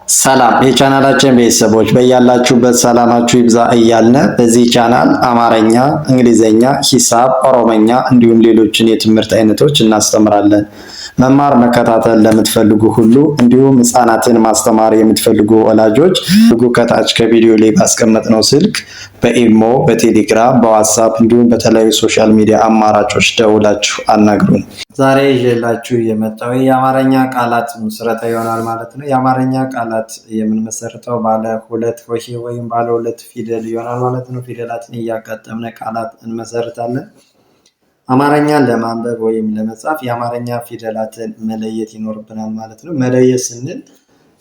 ሰላም የቻናላችን ቤተሰቦች በያላችሁበት ሰላማችሁ ይብዛ እያልን በዚህ ቻናል አማርኛ፣ እንግሊዘኛ፣ ሂሳብ፣ ኦሮመኛ እንዲሁም ሌሎችን የትምህርት አይነቶች እናስተምራለን። መማር መከታተል ለምትፈልጉ ሁሉ እንዲሁም ህፃናትን ማስተማር የምትፈልጉ ወላጆች ከታች ከቪዲዮ ላይ ባስቀመጥነው ስልክ በኢሞ፣ በቴሌግራም፣ በዋትሳፕ እንዲሁም በተለያዩ ሶሻል ሚዲያ አማራጮች ደውላችሁ አናግሩን። ዛሬ ይዤላችሁ የመጣው የአማርኛ ቃላት ምስረታ ይሆናል ማለት ነው። የአማርኛ ቃላት የምንመሰርተው ባለ ሁለት ሆሄ ወይም ባለ ሁለት ፊደል ይሆናል ማለት ነው። ፊደላትን እያጋጠምን ቃላት እንመሰርታለን። አማርኛን ለማንበብ ወይም ለመጻፍ የአማርኛ ፊደላትን መለየት ይኖርብናል ማለት ነው። መለየት ስንል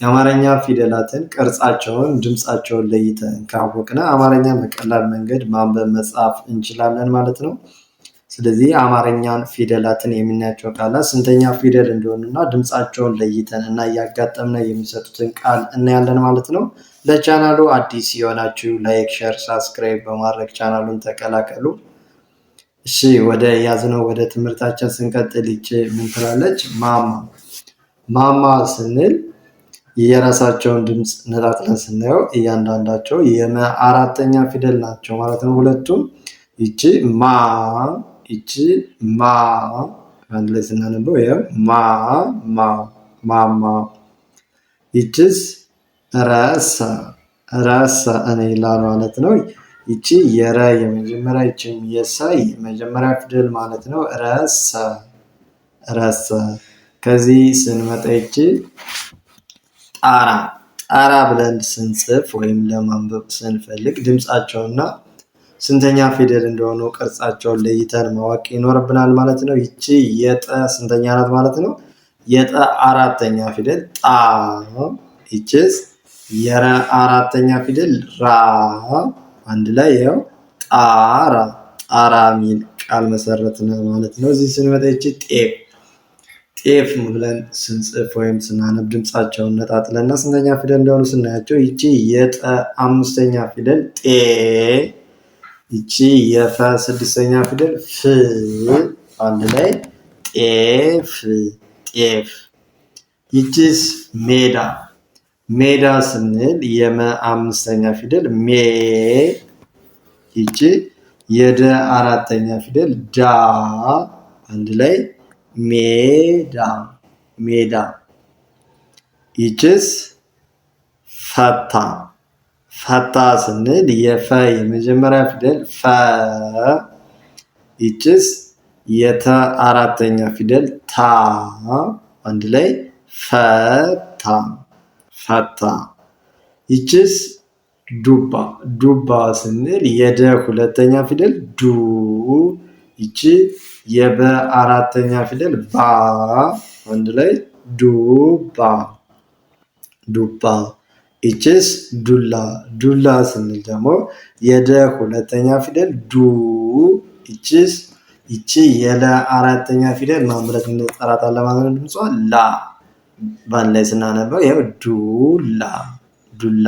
የአማርኛ ፊደላትን ቅርጻቸውን፣ ድምፃቸውን ለይተን ካወቅን አማርኛን በቀላል መንገድ ማንበብ መጻፍ እንችላለን ማለት ነው። ስለዚህ አማርኛን ፊደላትን የምናያቸው ቃላት ስንተኛ ፊደል እንደሆኑና ድምፃቸውን ለይተን እና እያጋጠምን የሚሰጡትን ቃል እናያለን ማለት ነው። ለቻናሉ አዲስ የሆናችሁ ላይክ፣ ሼር፣ ሳብስክራይብ በማድረግ ቻናሉን ተቀላቀሉ። እሺ ወደ ያዝነው ወደ ትምህርታችን ስንቀጥል ይቺ ምን ትላለች? ማማ። ማማ ስንል የራሳቸውን ድምፅ ነጣጥለን ስናየው እያንዳንዳቸው የአራተኛ ፊደል ናቸው ማለት ነው ሁለቱም። ይቺ ማ፣ ይቺ ማ፣ አንድ ላይ ስናነበው ይሄው ማ ማ ማማ። ይቺስ ረሳ፣ ረሳ እኔ ይላል ማለት ነው። ይቺ የረ የመጀመሪያ፣ ይቺም የሰ የመጀመሪያ ፊደል ማለት ነው። ረሳ፣ ረሳ። ከዚህ ስንመጣ ይቺ ጣራ፣ ጣራ ብለን ስንጽፍ ወይም ለማንበብ ስንፈልግ ድምፃቸውና ስንተኛ ፊደል እንደሆኑ ቅርጻቸውን ለይተን ማወቅ ይኖርብናል ማለት ነው። ይቺ የጠ ስንተኛ ናት ማለት ነው? የጠ አራተኛ ፊደል ጣ። ይቺስ የረ አራተኛ ፊደል ራ። አንድ ላይ ያው ጣራ፣ ጣራ ሚል ቃል መሰረትን ማለት ነው። እዚህ ስንመጣ ይቺ ጤፍ፣ ጤፍ ብለን ስንጽፍ ወይም ስናነብ ድምፃቸውን ነጣጥለና ስንተኛ ፊደል እንደሆኑ ስናያቸው ይቺ የጠ አምስተኛ ፊደል ጤ። ይቺ የፈ ስድስተኛ ፊደል ፍ። አንድ ላይ ጤፍ፣ ጤፍ። ይቺስ ሜዳ፣ ሜዳ ስንል የመ አምስተኛ ፊደል ሜ። ይቺ የደ አራተኛ ፊደል ዳ። አንድ ላይ ሜዳ፣ ሜዳ። ይቺስ ፈታ፣ ፈታ ስንል የፈ የመጀመሪያ ፊደል ፈ። ይቺስ የተ አራተኛ ፊደል ታ። አንድ ላይ ፈታ፣ ፈታ። ይቺስ ዱባ፣ ዱባ ስንል የደ ሁለተኛ ፊደል ዱ። ይቺ የበ አራተኛ ፊደል ባ። አንድ ላይ ዱባ፣ ዱባ። ይቺስ ዱላ፣ ዱላ ስንል ደግሞ የደ ሁለተኛ ፊደል ዱ። ይቺስ ይቺ የለ አራተኛ ፊደል ማምረት እንጠራታለን ማለት ነው። ድምጿ ላ። ባን ላይ ስናነበው ይሄው ዱላ፣ ዱላ።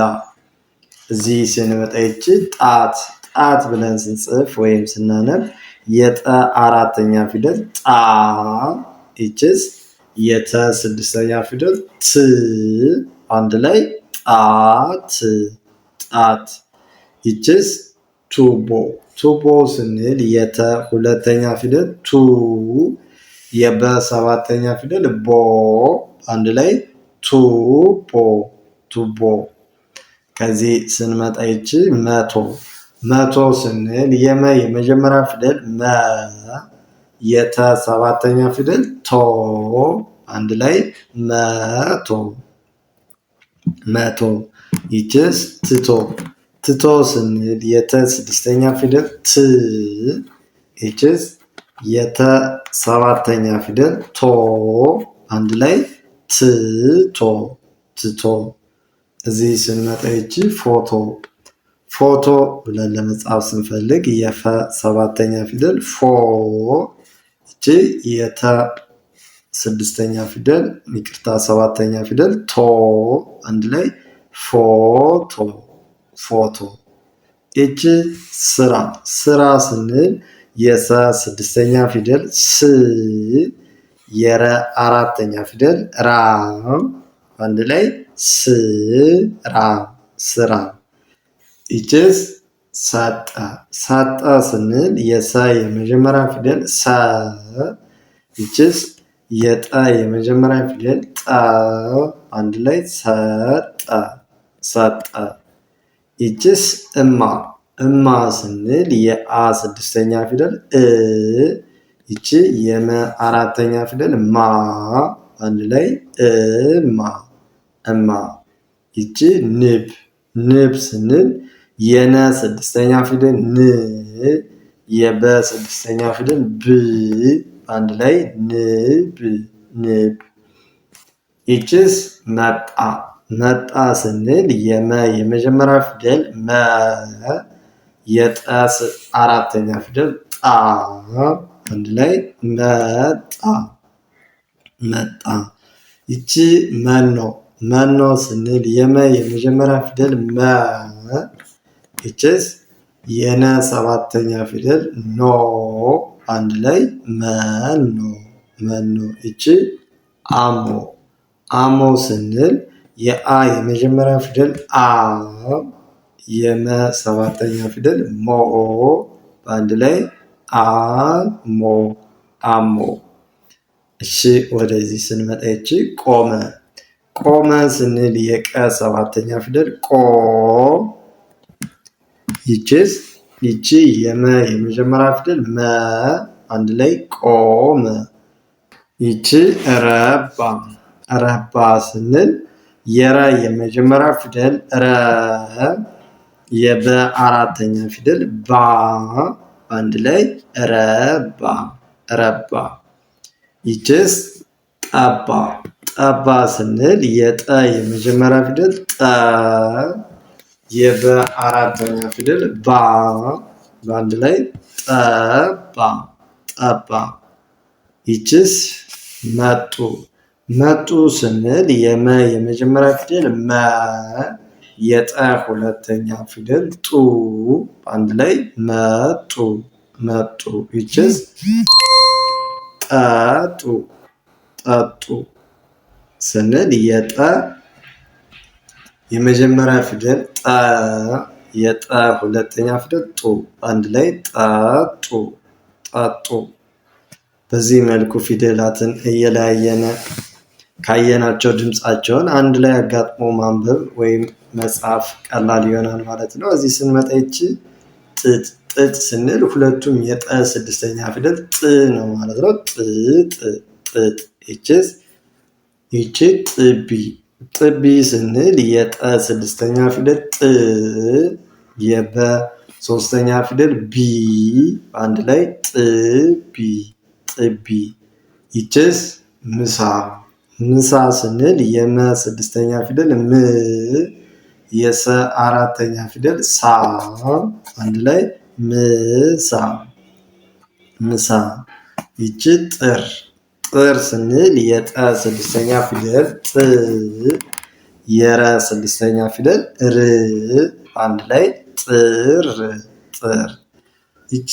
እዚህ ስንመጣ ይቺ ጣት፣ ጣት ብለን ስንጽፍ ወይም ስናነብ የጠ አራተኛ ፊደል ጣ። ይቺስ የተ ስድስተኛ ፊደል ት። አንድ ላይ ጣት፣ ጣት። ይቺስ ቱቦ፣ ቱቦ ስንል የተ ሁለተኛ ፊደል ቱ። የበ ሰባተኛ ፊደል ቦ። አንድ ላይ ቱቦ፣ ቱቦ። ከዚህ ስንመጣ ይቺ መቶ፣ መቶ ስንል የመ የመጀመሪያ ፊደል መ። የተ ሰባተኛ ፊደል ቶ። አንድ ላይ መቶ፣ መቶ። ይቺስ ትቶ፣ ትቶ ስንል የተ ስድስተኛ ፊደል ት። ይቺስ የተ ሰባተኛ ፊደል ቶ። አንድ ላይ ትቶ፣ ትቶ። እዚህ ስንመጣ ይቺ ፎቶ፣ ፎቶ ብለን ለመጻፍ ስንፈልግ የፈ ሰባተኛ ፊደል ፎ። ይቺ የተ ስድስተኛ ፊደል ይቅርታ ሰባተኛ ፊደል ቶ። አንድ ላይ ፎቶ፣ ፎቶ። ይቺ ስራ፣ ስራ ስንል የሰ ስድስተኛ ፊደል ስ። የረ አራተኛ ፊደል ራ። አንድ ላይ ስራ ስራ። ይችስ ሰጠ ሰጠ ስንል የሰ የመጀመሪያ ፊደል ሰ፣ ይችስ የጠ የመጀመሪያ ፊደል ጠ፣ አንድ ላይ ሰጠ ሰጠ። ይችስ እማ እማ ስንል የአ ስድስተኛ ፊደል እ፣ ይቺ የመ አራተኛ ፊደል ማ፣ አንድ ላይ እማ እማ። ይቺ ንብ ንብ ስንል የነ ስድስተኛ ፊደል ን፣ የበ ስድስተኛ ፊደል ብ፣ አንድ ላይ ንብ ንብ። ይችስ መጣ መጣ ስንል የመ የመጀመሪያ ፊደል መ፣ የጠ አራተኛ ፊደል ጣ፣ አንድ ላይ መጣ መጣ። ይቺ መኖ መኖ ስንል የመ የመጀመሪያ ፊደል መ፣ ይችስ የነ ሰባተኛ ፊደል ኖ፣ አንድ ላይ መኖ መኖ። ይቺ አሞ አሞ ስንል የአ የመጀመሪያ ፊደል አ፣ የመ ሰባተኛ ፊደል ሞ፣ በአንድ ላይ አሞ አሞ። እሺ ወደዚህ ስንመጣ ይቺ ቆመ ቆመ ስንል የቀ ሰባተኛ ፊደል ቆ፣ ይችስ ይቺ የመ የመጀመሪያ ፊደል መ፣ አንድ ላይ ቆመ። ይቺ ረባ ረባ ስንል የረ የመጀመሪያ ፊደል ረ፣ የበ አራተኛ ፊደል ባ፣ አንድ ላይ ረባ ረባ። ይችስ ጠባ ጠባ ስንል የጠ የመጀመሪያ ፊደል ጠ፣ የበ አራተኛ ፊደል ባ፣ በአንድ ላይ ጠባ ጠባ። ይችስ መጡ መጡ ስንል የመ የመጀመሪያ ፊደል መ፣ የጠ ሁለተኛ ፊደል ጡ፣ አንድ ላይ መጡ መጡ። ይችስ ጠጡ ጠጡ ስንል የጠ የመጀመሪያ ፊደል ጠ፣ የጠ ሁለተኛ ፊደል ጡ፣ አንድ ላይ ጠጡ ጠጡ። በዚህ መልኩ ፊደላትን እየለያየን ካየናቸው ድምፃቸውን አንድ ላይ አጋጥሞ ማንበብ ወይም መጻፍ ቀላል ይሆናል ማለት ነው። እዚህ ስንመጣ ይቺ ጥጥ ጥጥ ስንል ሁለቱም የጠ ስድስተኛ ፊደል ጥ ነው ማለት ነው። ጥጥ ጥጥ። ይቺ ጥቢ ጥቢ ስንል የጠ ስድስተኛ ፊደል ጥ፣ የበ ሶስተኛ ፊደል ቢ፣ አንድ ላይ ጥቢ ጥቢ። ይችስ ምሳ ምሳ ስንል የመ ስድስተኛ ፊደል ም፣ የሰ አራተኛ ፊደል ሳ፣ አንድ ላይ ምሳ ምሳ። ይቺ ጥር ጥር ስንል የጠ ስድስተኛ ፊደል ጥ፣ የረ ስድስተኛ ፊደል ር፣ አንድ ላይ ጥር ጥር። ይቺ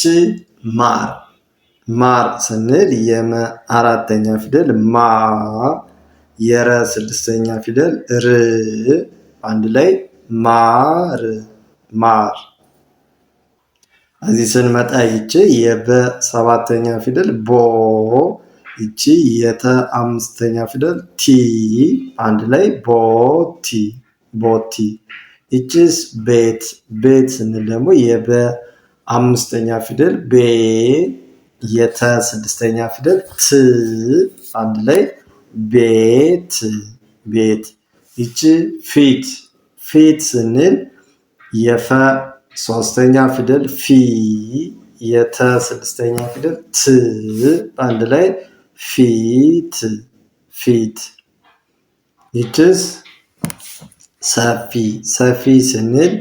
ማር ማር ስንል የመ አራተኛ ፊደል ማ፣ የረ ስድስተኛ ፊደል ር፣ አንድ ላይ ማር ማር። እዚህ ስንመጣ ይቺ የበ ሰባተኛ ፊደል ቦ፣ ይቺ የተ አምስተኛ ፊደል ቲ፣ አንድ ላይ ቦቲ ቦቲ። ይቺስ ቤት ቤት ስንል ደግሞ የበ አምስተኛ ፊደል ቤ፣ የተ ስድስተኛ ፊደል ት፣ አንድ ላይ ቤት ቤት። ይቺ ፊት ፊት ስንል የፈ ሶስተኛ ፊደል ፊ፣ የተ ስድስተኛ ፊደል ት፣ አንድ ላይ ፊት ፊት። ይችስ ሰፊ ሰፊ ስንል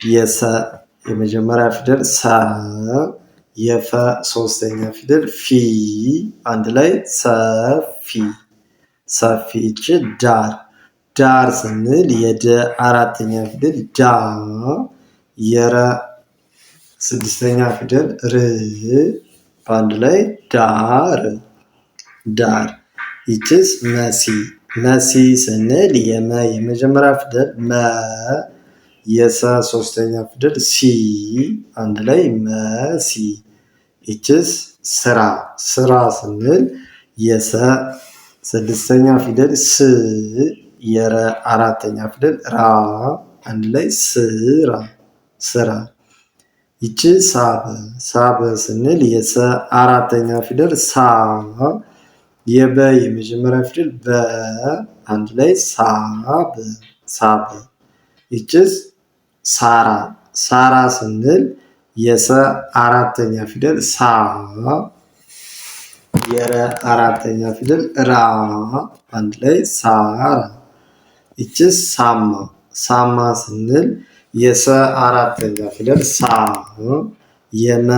የሰ የመጀመሪያ ፊደል ሰ፣ የፈ ሶስተኛ ፊደል ፊ፣ አንድ ላይ ሰፊ ሰፊ። ይች ዳር ዳር ስንል የደ አራተኛ ፊደል ዳ፣ የረ ስድስተኛ ፊደል ር፣ በአንድ ላይ ዳር ዳር። ይችስ መሲ መሲ ስንል የመ የመጀመሪያ ፊደል መ የሰ ሶስተኛ ፊደል ሲ አንድ ላይ መሲ። ይችስ ስራ ስራ ስንል የሰ ስድስተኛ ፊደል ስ የረ አራተኛ ፊደል ራ አንድ ላይ ስራ ስራ። ይቺ ሳበ ሳበ ስንል የሰ አራተኛ ፊደል ሳ የበ የመጀመሪያ ፊደል በ አንድ ላይ ሳበ ሳበ። ይቺስ ሳራ ሳራ ስንል የሰ አራተኛ ፊደል ሳ የረ አራተኛ ፊደል ራ አንድ ላይ ሳራ። ይቺስ ሳማ ሳማ ስንል የሰ አራተኛ ፊደል ሳ የመ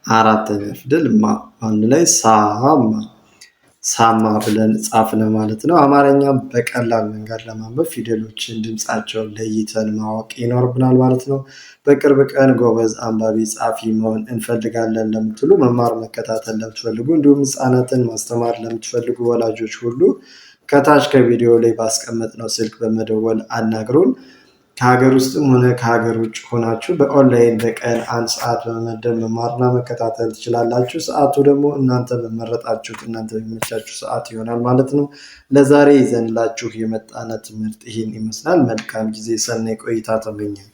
አራተኛ ፊደል ማ አንድ ላይ ሳማ ሳማ ብለን ጻፍን ማለት ነው። አማርኛ በቀላል መንገድ ለማንበብ ፊደሎችን ድምፃቸውን ለይተን ማወቅ ይኖርብናል ማለት ነው። በቅርብ ቀን ጎበዝ አንባቢ ጻፊ መሆን እንፈልጋለን ለምትሉ መማር መከታተል ለምትፈልጉ እንዲሁም ህፃናትን ማስተማር ለምትፈልጉ ወላጆች ሁሉ ከታች ከቪዲዮ ላይ ባስቀመጥነው ስልክ በመደወል አናግሩን። ከሀገር ውስጥም ሆነ ከሀገር ውጭ ሆናችሁ በኦንላይን በቀን 1 ሰዓት በመመደብ መማርና መከታተል ትችላላችሁ። ሰዓቱ ደግሞ እናንተ በመረጣችሁት እናንተ በሚመቻችሁ ሰዓት ይሆናል ማለት ነው። ለዛሬ ይዘንላችሁ የመጣነ ትምህርት ይህን ይመስላል። መልካም ጊዜ፣ ሰናይ ቆይታ ተመኘን።